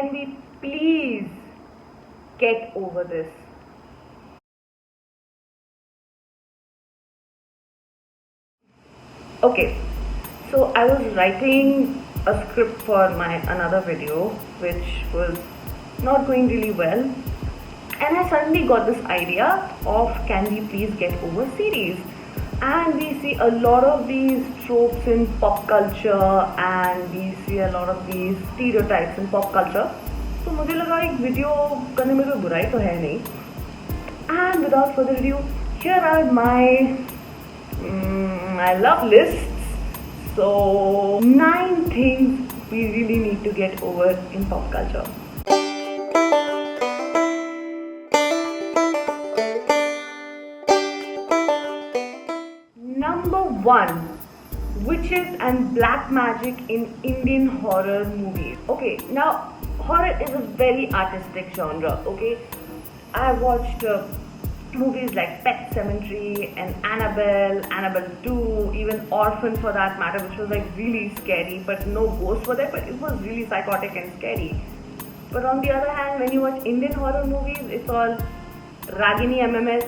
can we please get over this? Okay, so I was writing a script for my another video which was not going really well, and I suddenly got this idea of can we please get over series. And we see a lot of these tropes in pop culture and we see a lot of these stereotypes in pop culture. तो मुझे लगा एक video करने में कोई बुराई तो है नहीं. And without further ado, here are my love lists. So 9 things we really need to get over in pop culture. Number 1, witches and black magic in Indian horror movies. Okay, now horror is a very artistic genre. Okay, I watched movies like Pet Sematary and Annabelle 2, even Orphan for that matter, which was like really scary, but no ghosts were there, but it was really psychotic and scary. But on the other hand, when you watch Indian horror movies, it's all Ragini MMS,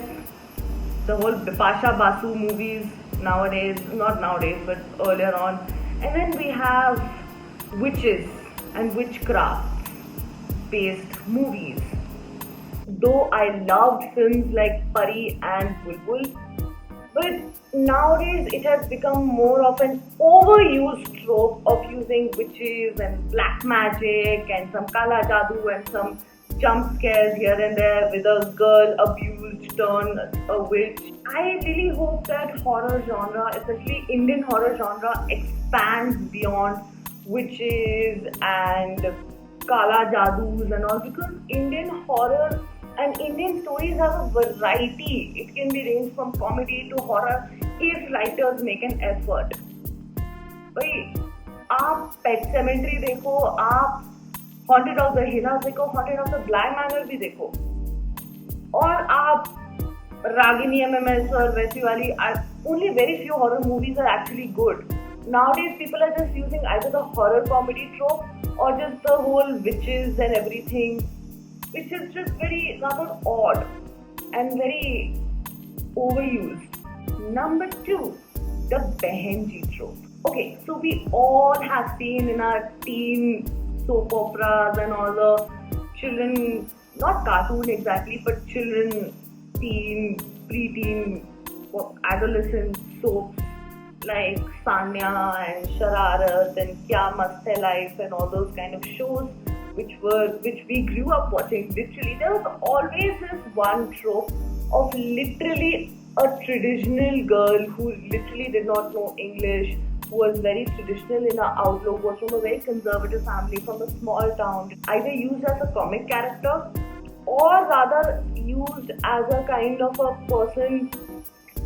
the whole Bipasha Basu movies nowadays, not nowadays, but earlier on. And then we have witches and witchcraft based movies. Though I loved films like Pari and Bulbul, but nowadays it has become more of an overused trope of using witches and black magic and some kala jadoo and some jump scares here and there with a girl abused turned a witch. I really hope that horror genre, especially Indian horror genre, expands beyond witches and kala jadoos and all, because Indian horror and Indian stories have a variety. It can be ranged from comedy to horror if writers make an effort. भाई आप Pet Sematary देखो, आप Haunted of the Hills देखो, Haunted of the Bly Manor भी देखो, और आप Ragini MMS और वैसी वाली, only very few horror movies are actually good. Nowadays people are just using either the horror comedy trope or just the whole witches and everything, which is just very rather odd and very overused. Number 2, the Behenji trope. Okay, so we all have seen in our teen soap operas and all the children, not cartoon exactly, but children, teen, pre-teen, adolescent soaps like Sanya and Shararat and Kya Mast Hai Life and all those kind of shows which we grew up watching. Literally, there was always this one trope of literally a traditional girl who literally did not know English, who was very traditional in her outlook, was from a very conservative family from a small town, either used as a comic character or rather used as a kind of a person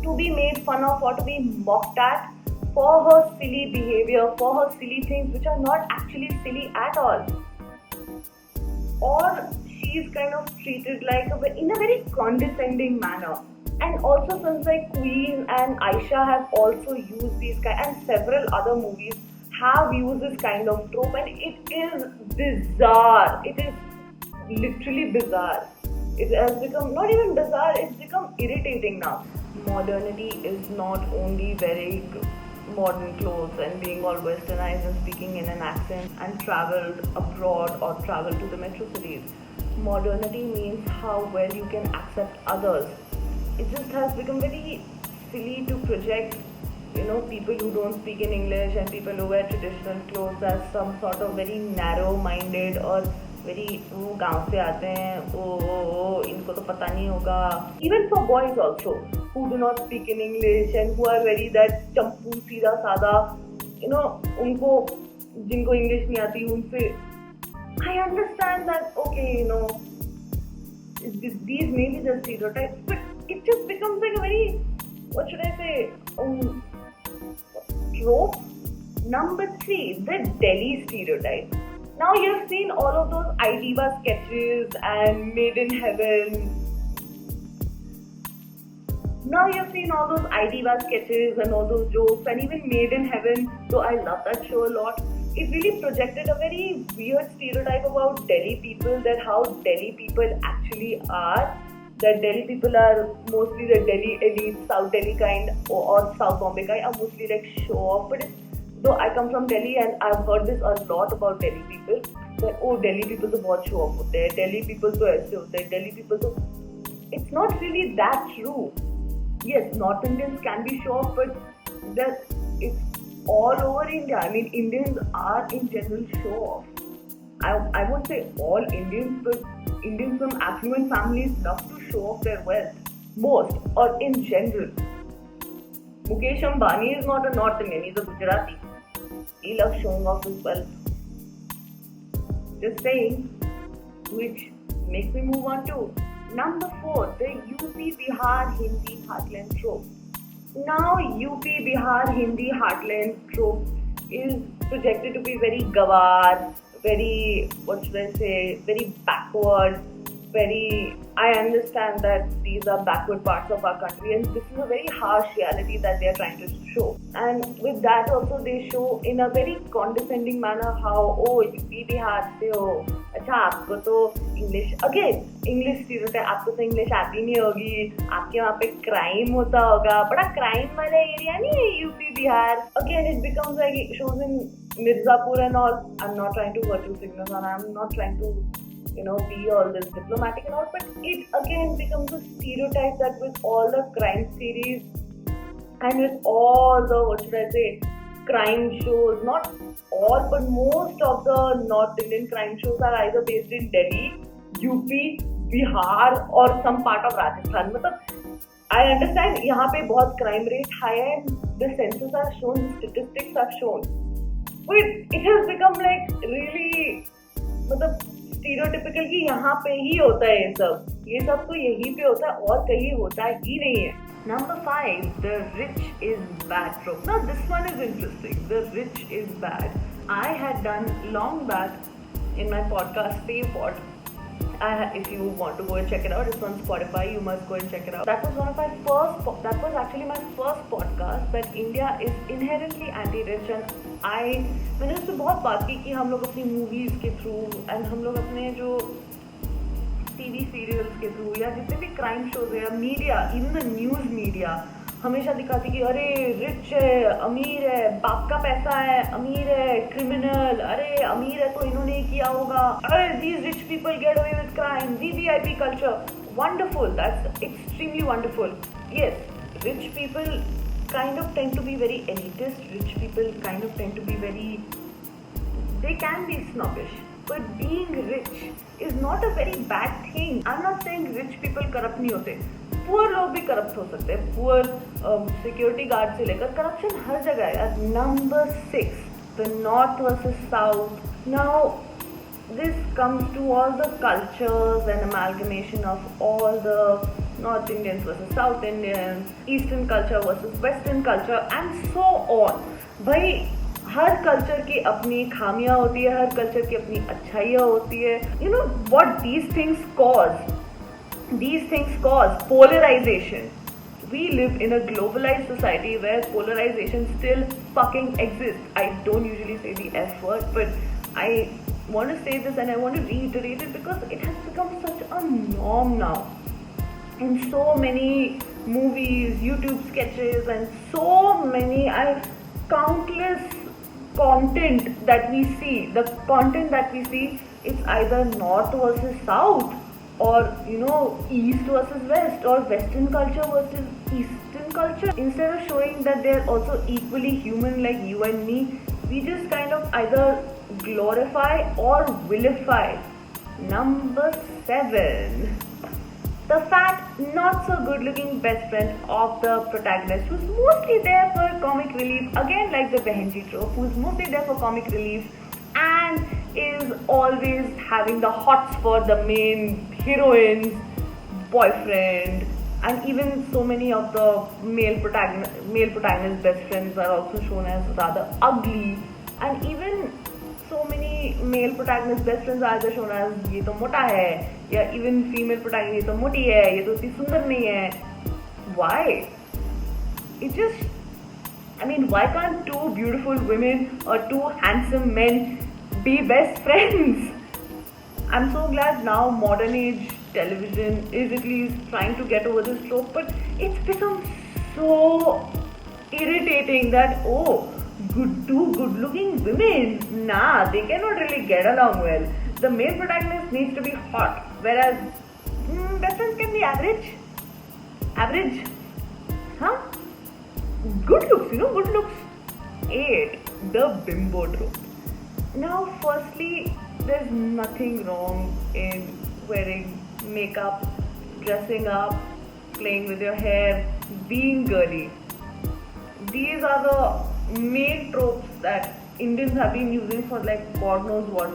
to be made fun of or to be mocked at for her silly behavior, for her silly things which are not actually silly at all. Or she is kind of treated like in a very condescending manner. And also films like Queen and Aisha have also used these and several other movies have used this kind of trope, and it is bizarre. It is literally bizarre. It has become not even bizarre, it's become irritating now. Modernity is not only wearing modern clothes and being all westernized and speaking in an accent and traveled abroad or travel to the metro cities. Modernity means how well you can accept others. It just has become very silly to project, people who don't speak in English and people who wear traditional clothes as some sort of very narrow-minded or very वो गांव से आते हैं, इनको तो पता नहीं होगा. Even for boys also who do not speak in English and who are very that चंपू सीधा सादा, उनको जिनको English नहीं आती उनसे, I understand that, okay, these may be the stereotypes, but it just becomes like a very, what should I say, trope. Number 3, the Delhi stereotype. Now you've seen all of those iDiva sketches and Made in Heaven. Now you've seen all those iDiva sketches and all those jokes and even Made in Heaven, so I love that show a lot. it really projected a very weird stereotype about Delhi people, that how Delhi people actually are. That Delhi people are mostly the Delhi elite, South Delhi kind or South Bombay kind, are mostly like show off. But though I come from Delhi and I've heard this a lot about Delhi people, that oh Delhi people तो बहुत show off होते हैं, Delhi people तो ऐसे होते हैं, Delhi people तो, it's not really that true. Yes, North Indians can be show off, but it's all over India. I mean, Indians are in general show off. I won't say all Indians, but Indians from affluent families love to show off their wealth. Most, or in general. Mukesh Ambani is not a North Indian, he's a Gujarati. He loves showing off his wealth. Just saying, which makes me move on to number 4, the UP Bihar Hindi heartland trope. Now, UP Bihar Hindi heartland trope is projected to be very gawar, very, what should I say, very backward, very, I understand that these are backward parts of our country and this is a very harsh reality that they are trying to show. And with that also they show in a very condescending manner how, oh, UP Bihar se ho, अच्छा आपको तो English, again, English stereotype, आपको तो English आती नहीं होगी, आपके वहाँ पे crime होता होगा, बड़ा crime वाला area नहीं है UP Bihar. Again, it becomes like it shows in Mirzapur and all. I'm not trying to virtue signal and I'm not trying to be all this diplomatic and all, but it again becomes a stereotype that with all the crime series and with all the, what should I say, crime shows, not all, but most of the North Indian crime shows are either based in Delhi, UP, Bihar or some part of Rajasthan. I understand यहाँ पे बहुत crime rate high है and the census are shown, the statistics are shown. But it has become like really, stereotypical कि यहाँ पे ही होता है ये सब तो यहीं पे होता है और कहीं होता ही नहीं है. Number 5, the rich is bad trope. Now this one is interesting. The rich is bad. I had done long back in my podcast Fave Pod. If you want to go and check it out, it's on Spotify. You must go and check it out. That was actually my first podcast. That India is inherently anti-rich, and मैंने उससे बहुत बात की कि हम लोग अपनी movies के थ्रू एंड हम लोग अपने जो टीवी सीरियल्स के थ्रू या जितने भी क्राइम शोज है, media, even the news media हमेशा दिखाती कि अरे रिच है, अमीर है, बाप का पैसा है, अमीर है, क्रिमिनल, अरे अमीर है तो इन्होंने किया होगा, अरे these rich people get away with crime, VVIP culture. Wonderful, that's extremely wonderful. Yes, rich people kind of tend to be very elitist. Rich people kind of tend to be they can be snobbish. But being rich is not a very bad thing. I'm not saying rich people corrupt नहीं होते. Poor लोग भी corrupt हो सकते हैं. Poor security guard से लेकर corruption हर जगह है. Number 6, the North versus South. Now, this comes to all the cultures and amalgamation of all the North Indians versus South Indians, Eastern culture versus Western culture, and so on. भाई हर culture की अपनी खामियां होती है, हर culture की अपनी अच्छाइयां होती है. You know what these things cause? These things cause polarization. We live in a globalized society where polarization still fucking exists. I don't usually say the F word, but I want to say this and I want to reiterate it because it has become such a norm now. In so many movies, YouTube sketches, and so many, countless content that we see. The content that we see, it's either North versus South, or East versus West, or Western culture versus Eastern culture. Instead of showing that they're also equally human like you and me, we just kind of either glorify or vilify. Number 7. The fat, not so good looking best friend of the protagonist, who's mostly there for comic relief, again like the Behenji trope, who's mostly there for comic relief and is always having the hots for the main heroine's boyfriend. And even so many of the male protagonist best friends are also shown as rather ugly, and even so many male protagonist best friends are either shown as ये तो मोटा है, या even female protagonist ये तो मोटी है, ये तो इतनी सुंदर नहीं है. Why? It just I mean, why can't two beautiful women or two handsome men be best friends? I'm so glad now modern age television is at least trying to get over this trope, but it's become so irritating that two good looking women, nah, they cannot really get along well. The main protagonist needs to be hot, whereas best friends can be average. Average, huh? Good looks, good looks. 8. The bimbo trope. Now, firstly, there's nothing wrong in wearing makeup, dressing up, playing with your hair, being girly. These are the main tropes that Indians have been using for like God knows what.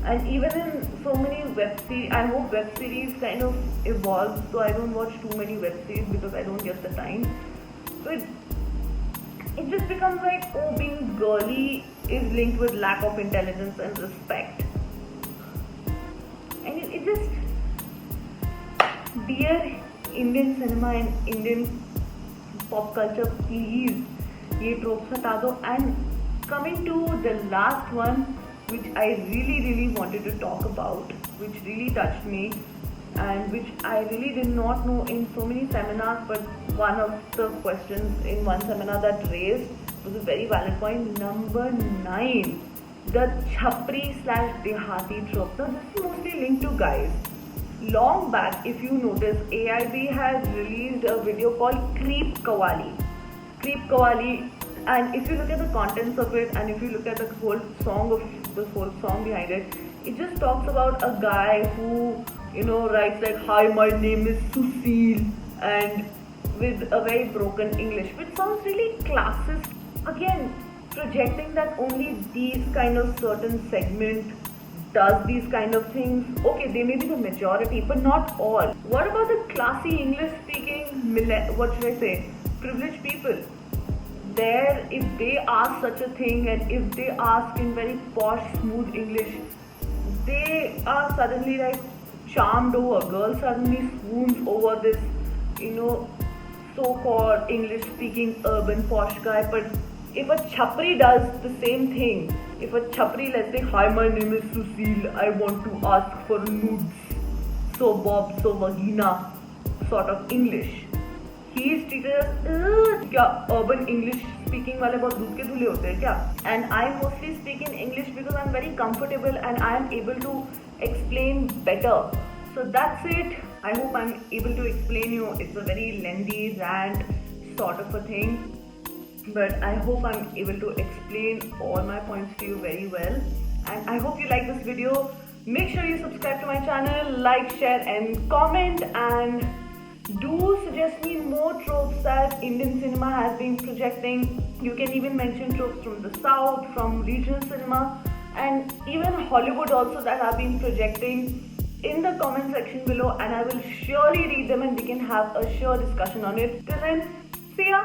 And even in so many web series, I hope web series kind of evolve, so I don't watch too many web series because I don't get the time. But it just becomes like, being girly is linked with lack of intelligence and respect. And it just, dear Indian cinema and Indian pop culture, please, ye tropes hata do. And coming to the last one, which I really wanted to talk about, which really touched me, and which I really did not know in so many seminars, but one of the questions in one seminar that raised was a very valid point. Number 9, the chhapri/dehati trope. Now this is mostly linked to guys. Long back, if you notice, AIB has released a video called Creep Kawali. Creep Kawali, and if you look at the contents of it, and if you look at the whole song behind it, it just talks about a guy who writes like, "Hi, my name is Susil," and with a very broken English, which sounds really classist. Again, projecting that only these kind of certain segment does these kind of things. Okay, they may be the majority, but not all. What about the classy English speaking, privileged people? There, if they ask such a thing, and if they ask in very posh, smooth English, they are suddenly like charmed over. Girl suddenly swoons over this, so-called English-speaking urban posh guy. But if a chhapri does the same thing, if a chhapri, let's say, "Hi, my name is Susil, I want to ask for nudes," so Bob, so vagina sort of English, he is treated as क्या urban English speaking वाले बहुत दूध के धुले होते हैं क्या? And I mostly speak in English because I'm very comfortable and I am able to explain better. So that's it. I hope I'm able to explain you. It's a very lengthy rant sort of a thing, but I hope I'm able to explain all my points to you very well. And I hope you like this video. Make sure you subscribe to my channel, like, share and comment, and do suggest me more tropes that Indian cinema has been projecting. You can even mention tropes from the South, from regional cinema, and even Hollywood also that have been projecting in the comment section below, and I will surely read them and we can have a sure discussion on it. Till then, see ya!